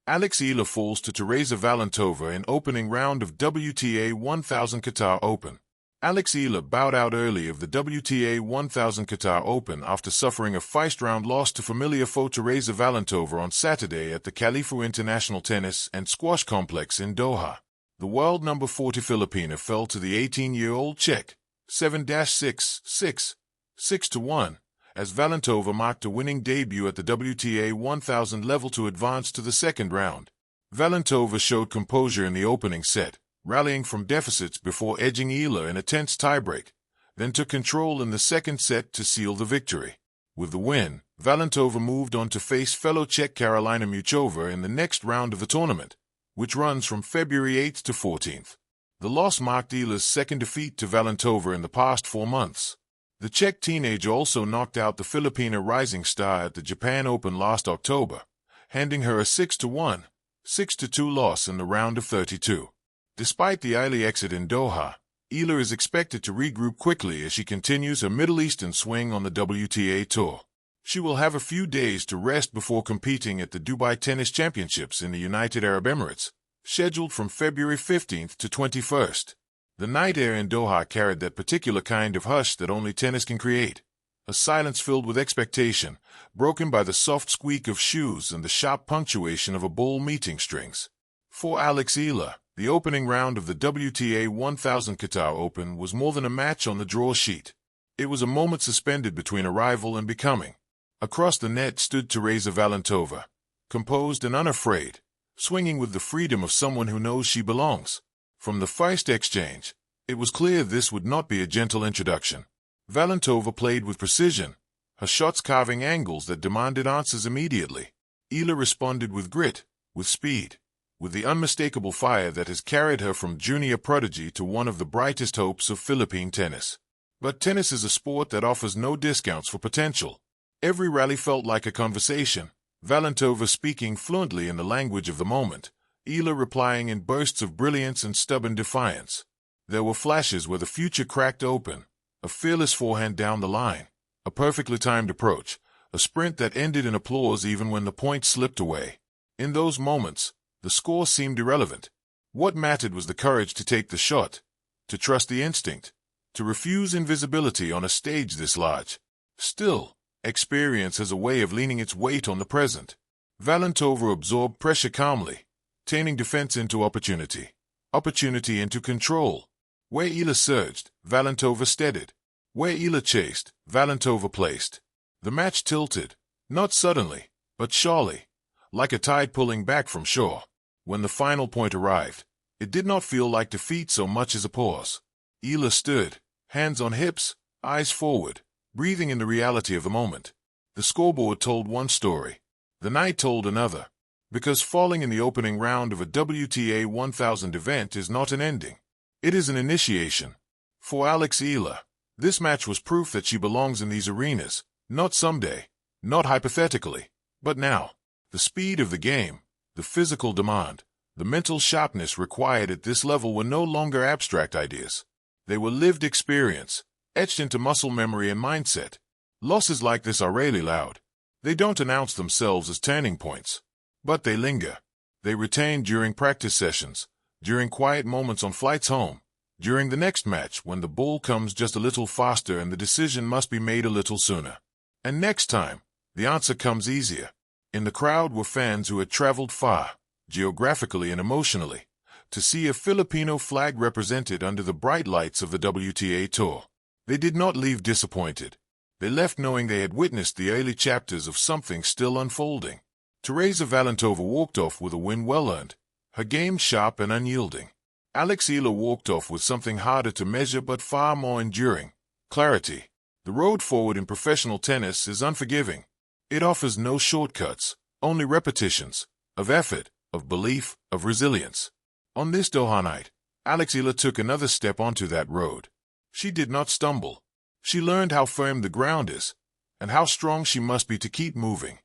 Eala falls to Tereza Valentova in opening round of WTA1000 Qatar Open. Eala bowed out early of the WTA1000 Qatar Open after suffering a first-round loss to familiar foe Tereza Valentova on Saturday at the Khalifa International Tennis and Squash Complex in Doha. The world number 40 Filipina fell to the 18-year-old Czech, 7-6, 6, 6-1, as Valentova marked a winning debut at the WTA 1000 level to advance to the second round. Valentova showed composure in the opening set, rallying from deficits before edging Eala in a tense tiebreak, then took control in the second set to seal the victory. With the win, Valentova moved on to face fellow Czech Karolina Muchova in the next round of the tournament, which runs from February 8th to 14th. The loss marked Eala's second defeat to Valentova in the past 4 months. The Czech teenager also knocked out the Filipina rising star at the Japan Open last October, handing her a 6-1, 6-2 loss in the round of 32. Despite the early exit in Doha, Eala is expected to regroup quickly as she continues her Middle Eastern swing on the WTA Tour. She will have a few days to rest before competing at the Dubai Tennis Championships in the United Arab Emirates, scheduled from February 15th to 21st. The night air in Doha carried that particular kind of hush that only tennis can create, a silence filled with expectation, broken by the soft squeak of shoes and the sharp punctuation of a ball meeting strings. For Eala, the opening round of the WTA 1000 Qatar Open was more than a match on the draw sheet. It was a moment suspended between arrival and becoming. Across the net stood Tereza Valentova, composed and unafraid, swinging with the freedom of someone who knows she belongs. From the first exchange, it was clear this would not be a gentle introduction. Valentova played with precision, her shots carving angles that demanded answers immediately. Eala responded with grit, with speed, with the unmistakable fire that has carried her from junior prodigy to one of the brightest hopes of Philippine tennis. But tennis is a sport that offers no discounts for potential. Every rally felt like a conversation, Valentova speaking fluently in the language of the moment, Eala replying in bursts of brilliance and stubborn defiance. There were flashes where the future cracked open, a fearless forehand down the line, a perfectly timed approach, a sprint that ended in applause even when the point slipped away. In those moments, the score seemed irrelevant. What mattered was the courage to take the shot, to trust the instinct, to refuse invisibility on a stage this large. Still, experience has a way of leaning its weight on the present. Valentova absorbed pressure calmly, turning defense into opportunity, opportunity into control. Where Eala surged, Valentova steadied. Where Eala chased, Valentova placed. The match tilted, not suddenly, but surely, like a tide pulling back from shore. When the final point arrived, it did not feel like defeat so much as a pause. Eala stood, hands on hips, eyes forward, breathing in the reality of the moment. The scoreboard told one story. The night told another. Because falling in the opening round of a WTA 1000 event is not an ending. It is an initiation. For Eala, this match was proof that she belongs in these arenas, not someday, not hypothetically, but now. The speed of the game, the physical demand, the mental sharpness required at this level were no longer abstract ideas. They were lived experience, etched into muscle memory and mindset. Losses like this are rarely loud. They don't announce themselves as turning points. But they linger. They retain during practice sessions, during quiet moments on flights home, during the next match when the ball comes just a little faster and the decision must be made a little sooner. And next time, the answer comes easier. In the crowd were fans who had traveled far, geographically and emotionally, to see a Filipino flag represented under the bright lights of the WTA Tour. They did not leave disappointed. They left knowing they had witnessed the early chapters of something still unfolding. Tereza Valentova walked off with a win well-earned, her game sharp and unyielding. Eala walked off with something harder to measure but far more enduring, clarity. The road forward in professional tennis is unforgiving. It offers no shortcuts, only repetitions, of effort, of belief, of resilience. On this Doha night, Eala took another step onto that road. She did not stumble. She learned how firm the ground is, and how strong she must be to keep moving.